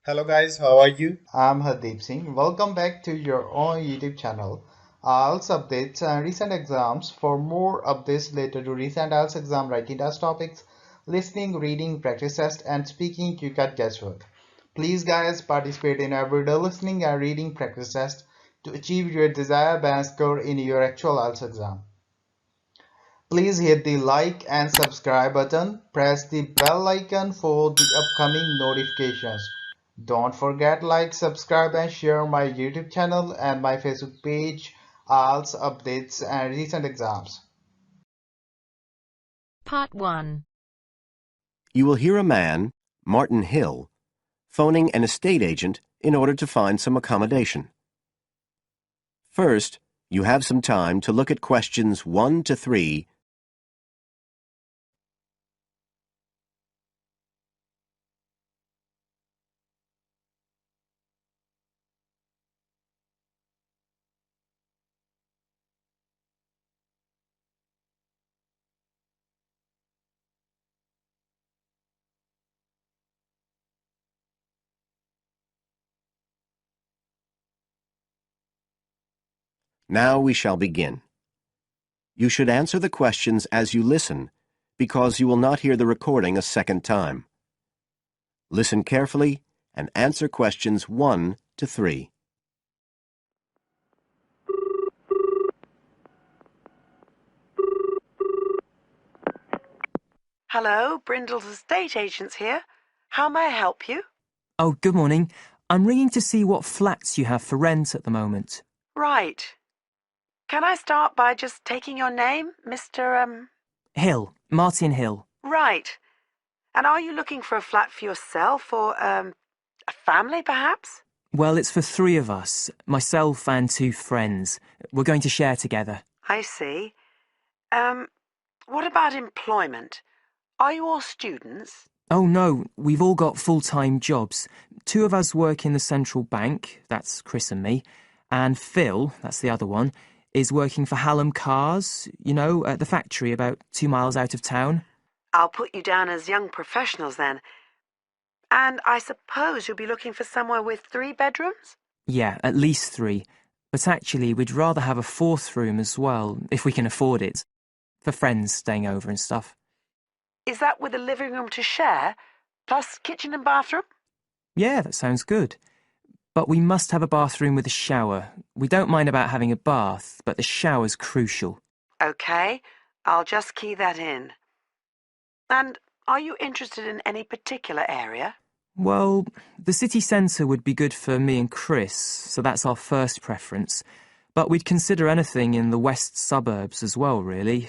Hello guys, how are you? I'm Hardeep Singh. Welcome back to your own YouTube channel. IELTS updates and recent exams. For more updates related to recent IELTS exam writing test topics, listening, reading, practice test, and speaking, you got guesswork. Please, guys, participate in everyday listening and reading practice test to achieve your desired band score in your actual IELTS exam. Please hit the like and subscribe button. Press the bell icon for the upcoming notifications. Don't forget like, subscribe and share my YouTube channel and my Facebook page, IELTS updates and recent exams. Part 1. You will hear a man, Martin Hill, phoning an estate agent in order to find some accommodation. First, you have some time to look at questions 1 to 3. Now we shall begin. You should answer the questions as you listen, because you will not hear the recording a second time. Listen carefully and answer questions 1 to 3. Hello, Brindle's estate agents here. How may I help you? Oh, good morning. I'm ringing to see what flats you have for rent at the moment. Right. Can I start by just taking your name, Mr. Hill, Martin Hill. Right. And are you looking for a flat for yourself or, a family, perhaps? Well, it's for 3 of us, myself and 2 friends. We're going to share together. I see. What about employment? Are you all students? Oh no, we've all got full-time jobs. 2 of us work in the central bank, that's Chris and me, and Phil, that's the other one, is working for Hallam Cars, at the factory about 2 miles out of town. I'll put you down as young professionals then. And I suppose you'll be looking for somewhere with 3 bedrooms? Yeah, at least 3. But actually, we'd rather have a 4th room as well, if we can afford it. For friends staying over and stuff. Is that with a living room to share, plus kitchen and bathroom? Yeah, that sounds good. But we must have a bathroom with a shower. We don't mind about having a bath, but the shower's crucial. Okay, I'll just key that in. And are you interested in any particular area? Well, the city centre would be good for me and Chris, so that's our first preference. But we'd consider anything in the west suburbs as well, really.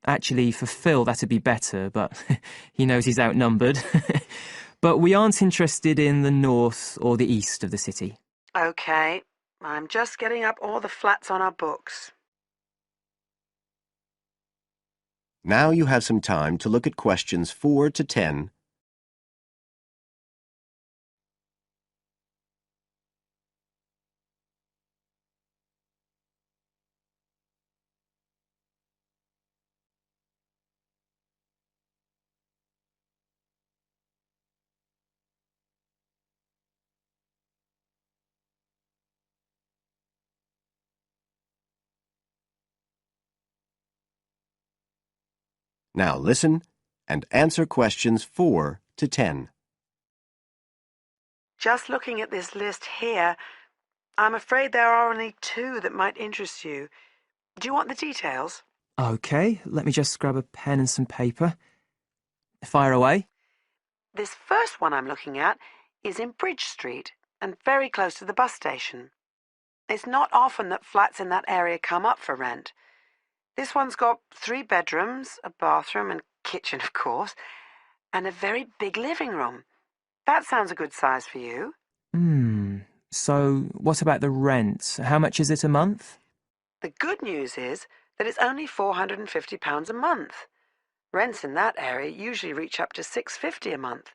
Actually, for Phil, that'd be better, but he knows he's outnumbered. But we aren't interested in the north or the east of the city. Okay, I'm just getting up all the flats on our books. Now you have some time to look at questions 4 to 10. Now listen and answer questions 4 to 10. Just looking at this list here, I'm afraid there are only 2 that might interest you. Do you want the details? OK, let me just grab a pen and some paper. Fire away. This first one I'm looking at is in Bridge Street and very close to the bus station. It's not often that flats in that area come up for rent. This one's got 3 bedrooms, a bathroom and kitchen, of course, and a very big living room. That sounds a good size for you. So what about the rent? How much is it a month? The good news is that it's only £450 a month. Rents in that area usually reach up to $650 a month.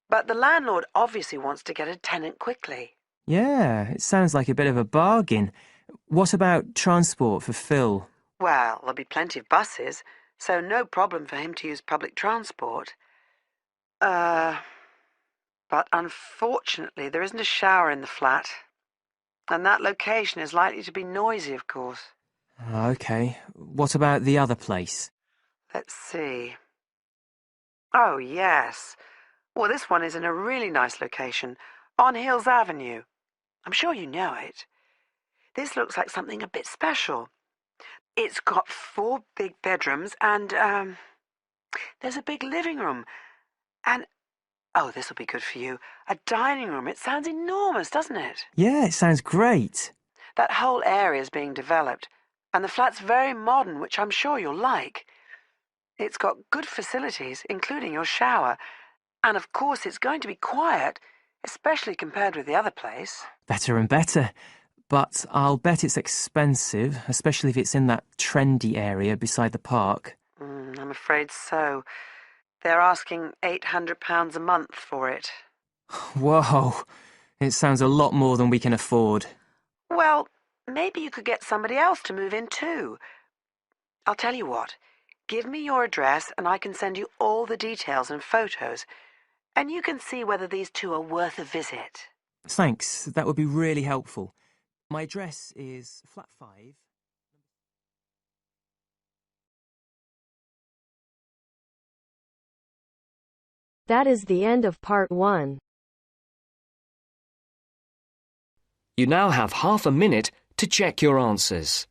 But the landlord obviously wants to get a tenant quickly. Yeah, it sounds like a bit of a bargain. What about transport for Phil? Well, there'll be plenty of buses, so no problem for him to use public transport. But unfortunately, there isn't a shower in the flat. And that location is likely to be noisy, of course. OK. What about the other place? Let's see. Oh, yes. Well, this one is in a really nice location, on Hills Avenue. I'm sure you know it. This looks like something a bit special. It's got 4 big bedrooms and, there's a big living room. And, oh, this will be good for you, a dining room. It sounds enormous, doesn't it? Yeah, it sounds great. That whole area is being developed, and the flat's very modern, which I'm sure you'll like. It's got good facilities, including your shower, and of course it's going to be quiet, especially compared with the other place. Better and better. But I'll bet it's expensive, especially if it's in that trendy area beside the park. I'm afraid so. They're asking £800 a month for it. Whoa, it sounds a lot more than we can afford. Well, maybe you could get somebody else to move in too. I'll tell you what. Give me your address and I can send you all the details and photos, and you can see whether these two are worth a visit. Thanks, that would be really helpful. My address is flat 5. That is the end of part 1. You now have half a minute to check your answers.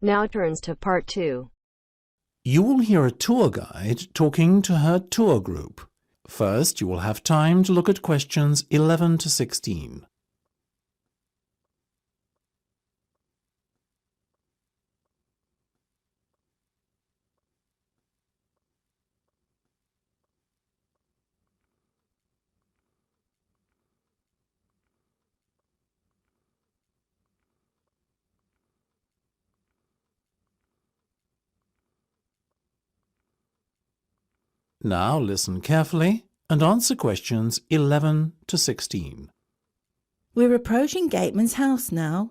Now turns to part 2. You will hear a tour guide talking to her tour group. First, you will have time to look at questions 11 to 16. Now listen carefully and answer questions 11 to 16. We're approaching Gateman's house now,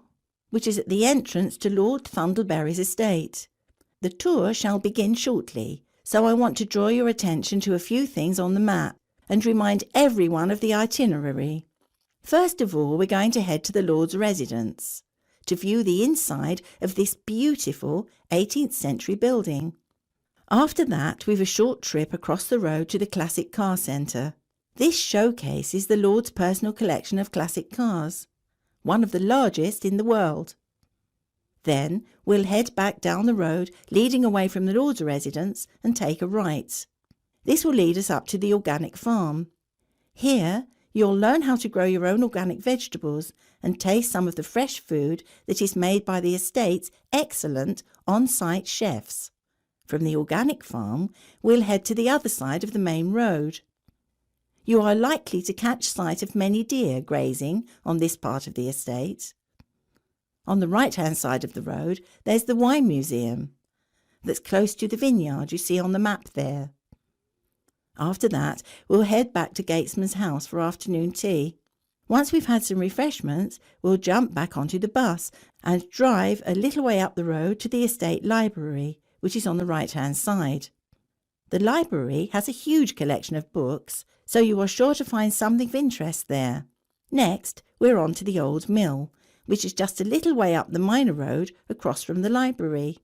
which is at the entrance to Lord Thundleberry's estate. The tour shall begin shortly, so I want to draw your attention to a few things on the map and remind everyone of the itinerary. First of all, we're going to head to the Lord's residence to view the inside of this beautiful 18th century building. After that, we've a short trip across the road to the Classic Car Centre. This showcases the Lord's personal collection of classic cars, one of the largest in the world. Then we'll head back down the road leading away from the Lord's residence and take a right. This will lead us up to the organic farm. Here you'll learn how to grow your own organic vegetables and taste some of the fresh food that is made by the estate's excellent on-site chefs. From the organic farm, we'll head to the other side of the main road. You are likely to catch sight of many deer grazing on this part of the estate. On the right-hand side of the road, there's the wine museum that's close to the vineyard you see on the map there. After that, we'll head back to Gatesman's house for afternoon tea. Once we've had some refreshments, we'll jump back onto the bus and drive a little way up the road to the estate library, which is on the right-hand side. The library has a huge collection of books, so you are sure to find something of interest there. Next, we're on to the old mill, which is just a little way up the minor road across from the library.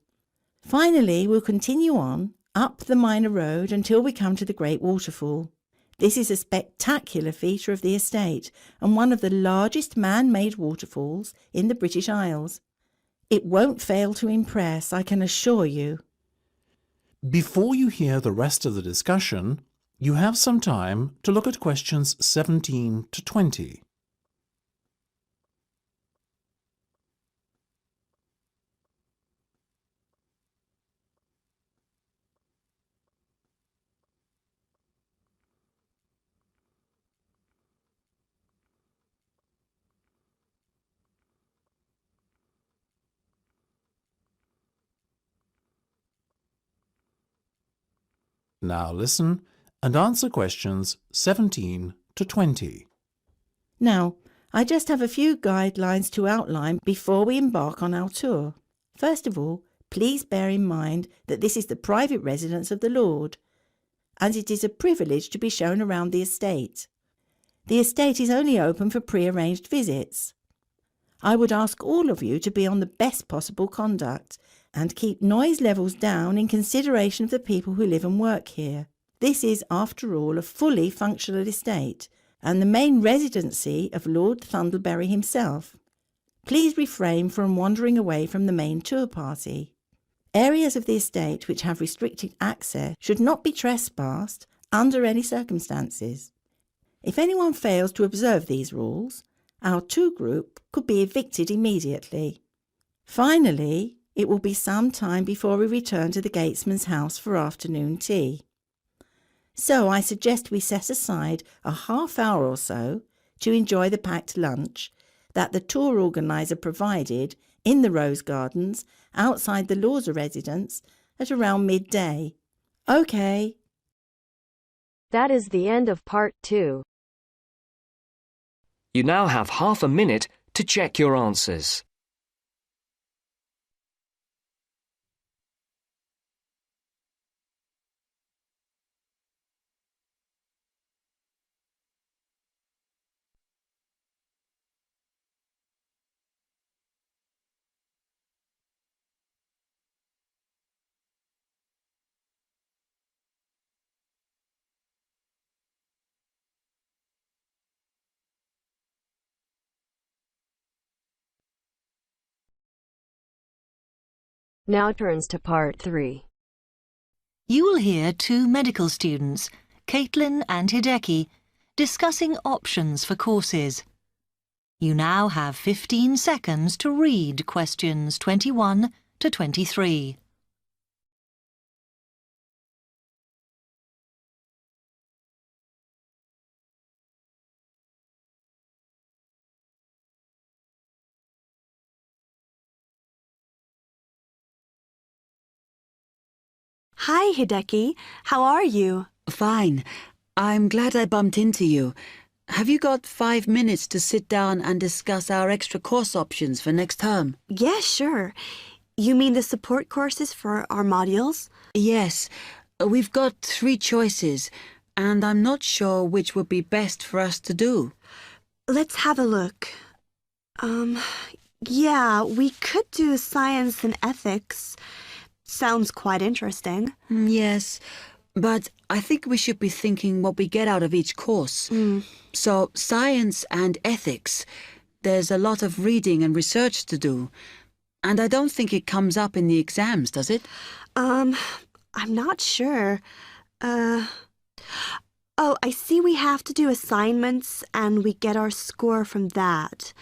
Finally, we'll continue on up the minor road until we come to the Great Waterfall. This is a spectacular feature of the estate and one of the largest man-made waterfalls in the British Isles. It won't fail to impress, I can assure you. Before you hear the rest of the discussion, you have some time to look at questions 17 to 20. Now listen and answer questions 17 to 20. Now, I just have a few guidelines to outline before we embark on our tour. First of all, please bear in mind that this is the private residence of the Lord, and it is a privilege to be shown around the estate. The estate is only open for pre-arranged visits. I would ask all of you to be on the best possible conduct and keep noise levels down in consideration of the people who live and work here. This is, after all, a fully functional estate and the main residency of Lord Thundleberry himself. Please refrain from wandering away from the main tour party. Areas of the estate which have restricted access should not be trespassed under any circumstances. If anyone fails to observe these rules, our tour group could be evicted immediately. Finally, it will be some time before we return to the gatesman's house for afternoon tea. So I suggest we set aside a half hour or so to enjoy the packed lunch that the tour organiser provided in the Rose Gardens outside the Lawser residence at around midday. OK. That is the end of part 2. You now have half a minute to check your answers. Now turns to part 3. You will hear two medical students, Caitlin and Hideki, discussing options for courses. You now have 15 seconds to read questions 21 to 23. Hi, Hideki. How are you? Fine. I'm glad I bumped into you. Have you got 5 minutes to sit down and discuss our extra course options for next term? Yeah, sure. You mean the support courses for our modules? Yes. We've got 3 choices, and I'm not sure which would be best for us to do. Let's have a look. Yeah, we could do science and ethics. Sounds quite interesting. Yes, but I think we should be thinking what we get out of each course. So, science and ethics, there's a lot of reading and research to do. And I don't think it comes up in the exams, does it? I'm not sure. Oh, I see we have to do assignments and we get our score from that.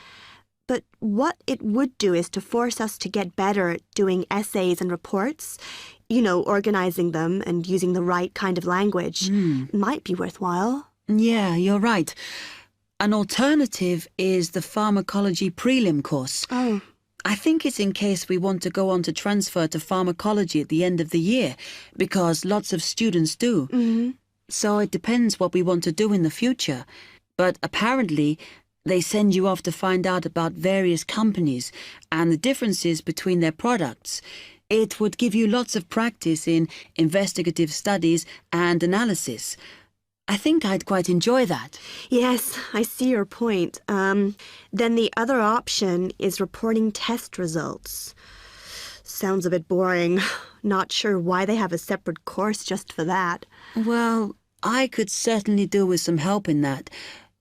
But what it would do is to force us to get better at doing essays and reports. You know, organizing them and using the right kind of language. Might be worthwhile. Yeah, you're right. An alternative is the pharmacology prelim course. Oh. I think it's in case we want to go on to transfer to pharmacology at the end of the year, because lots of students do. So it depends what we want to do in the future. But apparently, they send you off to find out about various companies and the differences between their products. It would give you lots of practice in investigative studies and analysis. I think I'd quite enjoy that. Yes, I see your point. Then the other option is reporting test results. Sounds a bit boring. Not sure why they have a separate course just for that. Well, I could certainly do with some help in that.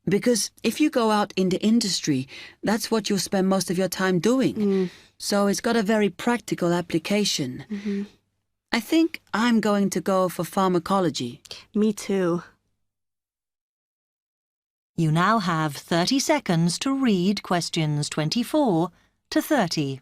Because if you go out into industry, that's what you'll spend most of your time doing. So it's got a very practical application. I think I'm going to go for pharmacology. Me too. You now have 30 seconds to read questions 24 to 30.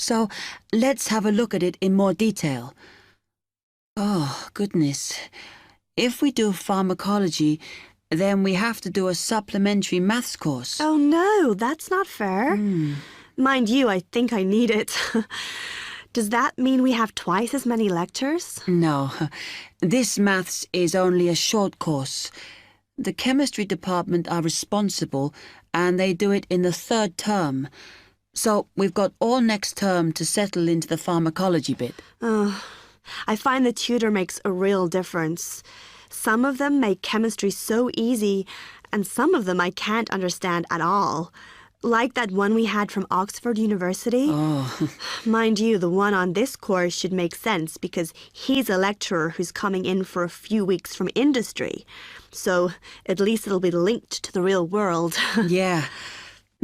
So let's have a look at it in more detail. Oh, goodness. If we do pharmacology, then we have to do a supplementary maths course. Oh no, that's not fair. Mind you, I think I need it. Does that mean we have twice as many lectures? No, this maths is only a short course. The chemistry department are responsible and they do it in the 3rd term. So we've got all next term to settle into the pharmacology bit. I find the tutor makes a real difference. Some of them make chemistry so easy, and some of them I can't understand at all. Like that one we had from Oxford University. Mind you, the one on this course should make sense because he's a lecturer who's coming in for a few weeks from industry. So at least it'll be linked to the real world. Yeah.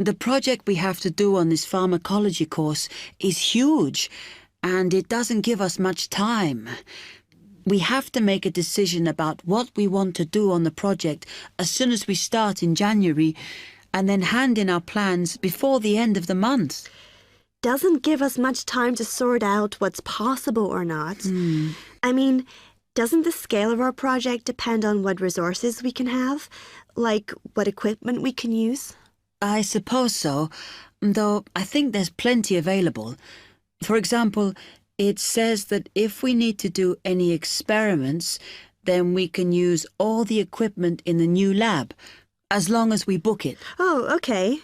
The project we have to do on this pharmacology course is huge, and it doesn't give us much time. We have to make a decision about what we want to do on the project as soon as we start in January, and then hand in our plans before the end of the month. Doesn't give us much time to sort out what's possible or not. I mean, doesn't the scale of our project depend on what resources we can have? Like what equipment we can use? I suppose so, though I think there's plenty available. For example, it says that if we need to do any experiments, then we can use all the equipment in the new lab, as long as we book it. Oh, okay.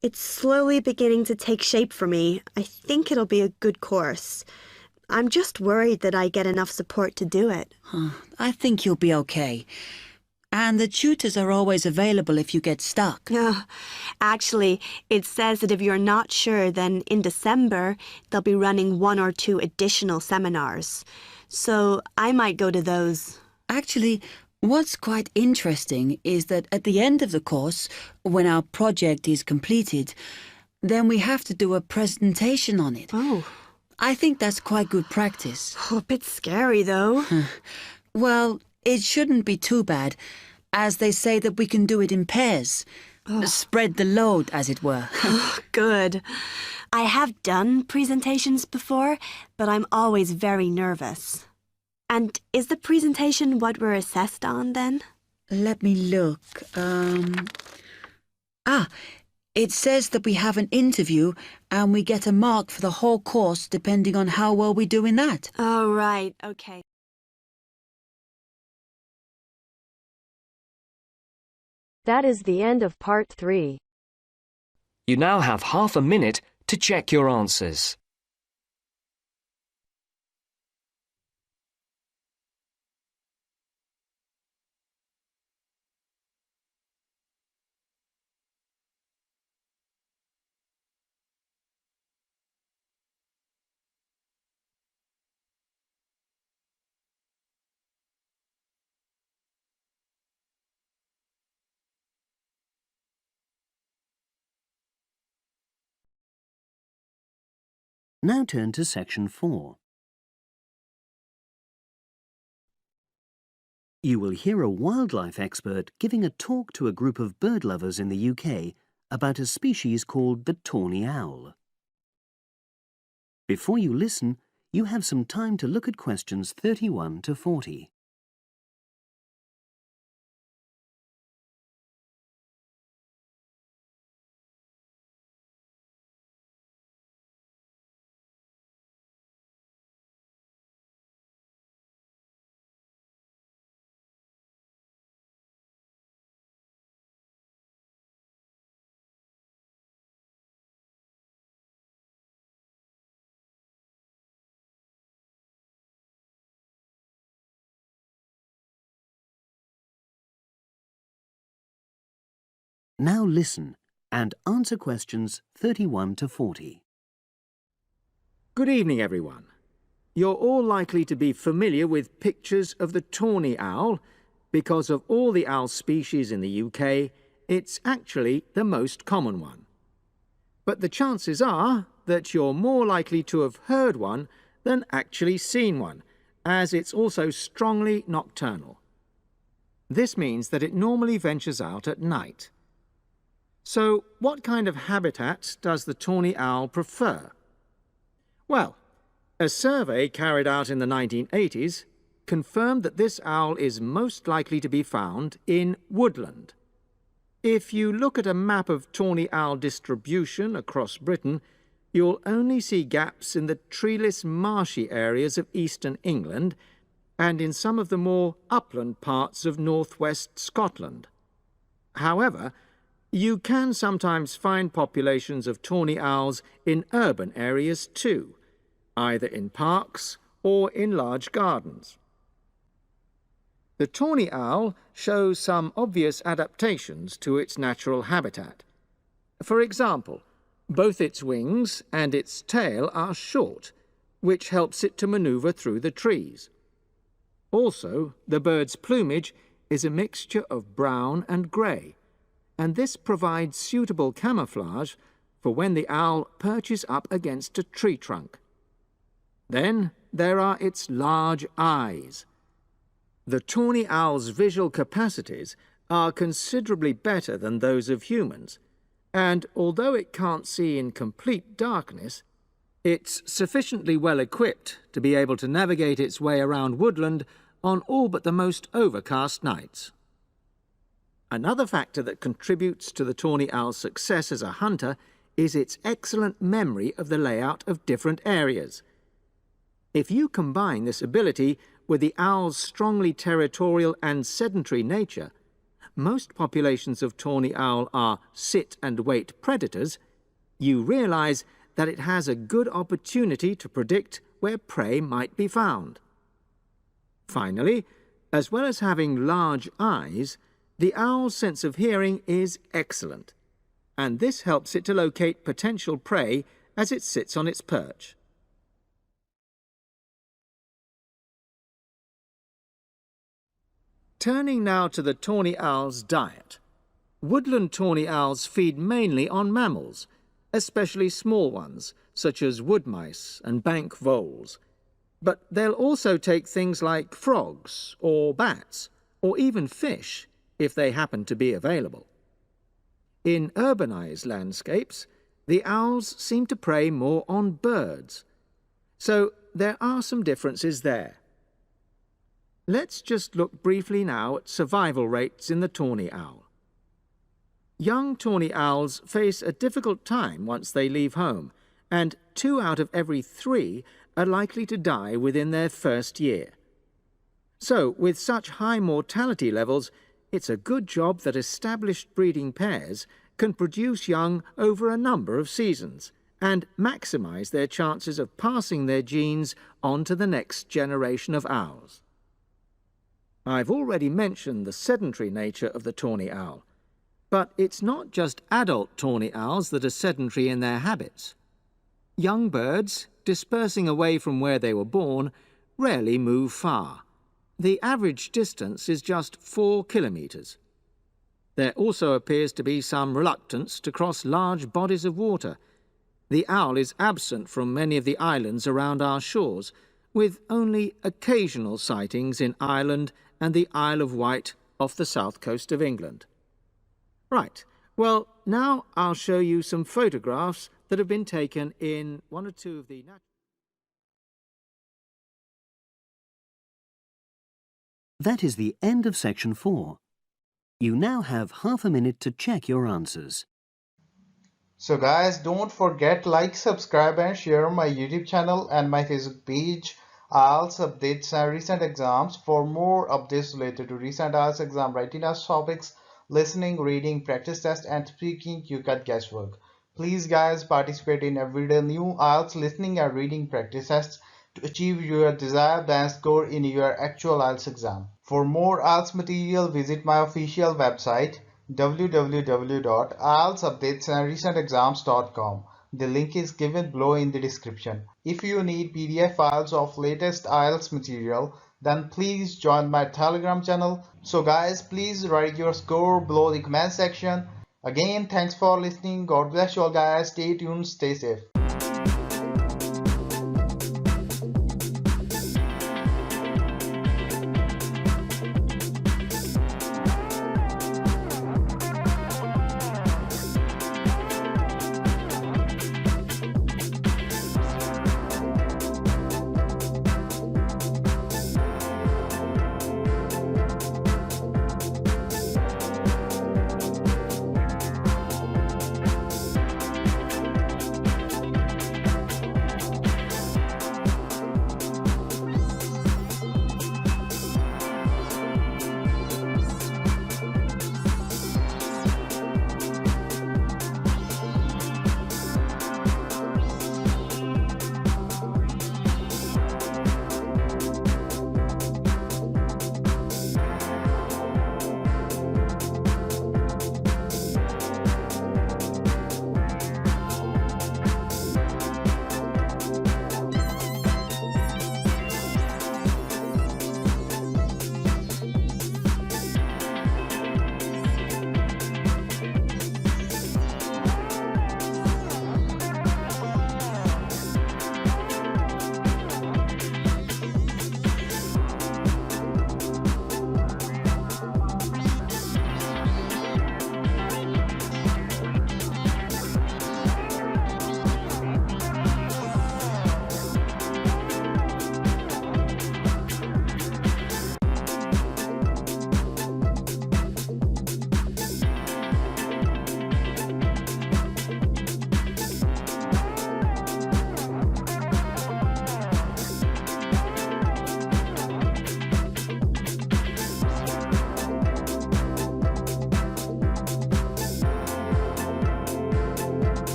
It's slowly beginning to take shape for me. I think it'll be a good course. I'm just worried that I get enough support to do it. I think you'll be okay. And the tutors are always available if you get stuck. Actually, it says that if you're not sure, then in December, they'll be running 1 or 2 additional seminars. So I might go to those. Actually, what's quite interesting is that at the end of the course, when our project is completed, then we have to do a presentation on it. Oh. I think that's quite good practice. A bit scary, though. Well, it shouldn't be too bad, as they say that we can do it in pairs. Spread the load, as it were. Good. I have done presentations before, but I'm always very nervous. And is the presentation what we're assessed on, then? Let me look. It says that we have an interview and we get a mark for the whole course depending on how well we do in that. Oh, right. Okay. That is the end of part 3. You now have half a minute to check your answers. Now turn to section 4. You will hear a wildlife expert giving a talk to a group of bird lovers in the UK about a species called the tawny owl. Before you listen, you have some time to look at questions 31 to 40. Now listen and answer questions 31 to 40. Good evening, everyone. You're all likely to be familiar with pictures of the tawny owl. Because of all the owl species in the UK, it's actually the most common one. But the chances are that you're more likely to have heard one than actually seen one, as it's also strongly nocturnal. This means that it normally ventures out at night. So, what kind of habitat does the tawny owl prefer? Well, a survey carried out in the 1980s confirmed that this owl is most likely to be found in woodland. If you look at a map of tawny owl distribution across Britain, you'll only see gaps in the treeless marshy areas of eastern England and in some of the more upland parts of northwest Scotland. However, you can sometimes find populations of tawny owls in urban areas too, either in parks or in large gardens. The tawny owl shows some obvious adaptations to its natural habitat. For example, both its wings and its tail are short, which helps it to maneuver through the trees. Also, the bird's plumage is a mixture of brown and grey, and this provides suitable camouflage for when the owl perches up against a tree trunk. Then there are its large eyes. The tawny owl's visual capacities are considerably better than those of humans, and although it can't see in complete darkness, it's sufficiently well equipped to be able to navigate its way around woodland on all but the most overcast nights. Another factor that contributes to the tawny owl's success as a hunter is its excellent memory of the layout of different areas. If you combine this ability with the owl's strongly territorial and sedentary nature, most populations of tawny owl are sit-and-wait predators, you realize that it has a good opportunity to predict where prey might be found. Finally, as well as having large eyes, the owl's sense of hearing is excellent, and this helps it to locate potential prey as it sits on its perch. Turning now to the tawny owl's diet. Woodland tawny owls feed mainly on mammals, especially small ones, such as wood mice and bank voles. But they'll also take things like frogs or bats, or even fish, if they happen to be available. In urbanized landscapes, the owls seem to prey more on birds. So there are some differences there. Let's just look briefly now at survival rates in the tawny owl. Young tawny owls face a difficult time once they leave home, and 2 out of every 3 are likely to die within their first year. So, with such high mortality levels, it's a good job that established breeding pairs can produce young over a number of seasons and maximize their chances of passing their genes on to the next generation of owls. I've already mentioned the sedentary nature of the tawny owl, but it's not just adult tawny owls that are sedentary in their habits. Young birds, dispersing away from where they were born, rarely move far. The average distance is just 4 kilometres. There also appears to be some reluctance to cross large bodies of water. The owl is absent from many of the islands around our shores, with only occasional sightings in Ireland and the Isle of Wight off the south coast of England. Right, well, now I'll show you some photographs that have been taken in 1 or 2 of the... That is the end of section 4. You now have half a minute to check your answers. So guys, don't forget like, subscribe and share my YouTube channel and my Facebook page. IELTS updates and recent exams. For more updates related to recent IELTS exam writing test topics, listening, reading, practice test and speaking, you got guesswork. Please guys, participate in everyday new IELTS listening and reading practice tests to achieve your desired band score in your actual IELTS exam. For more IELTS material, visit my official website www.ieltsupdatesandrecentexams.com. The link is given below in the description. If you need PDF files of latest IELTS material, then please join my Telegram channel. So guys, please write your score below the comment section. Again, thanks for listening. God bless you all guys. Stay tuned, stay safe.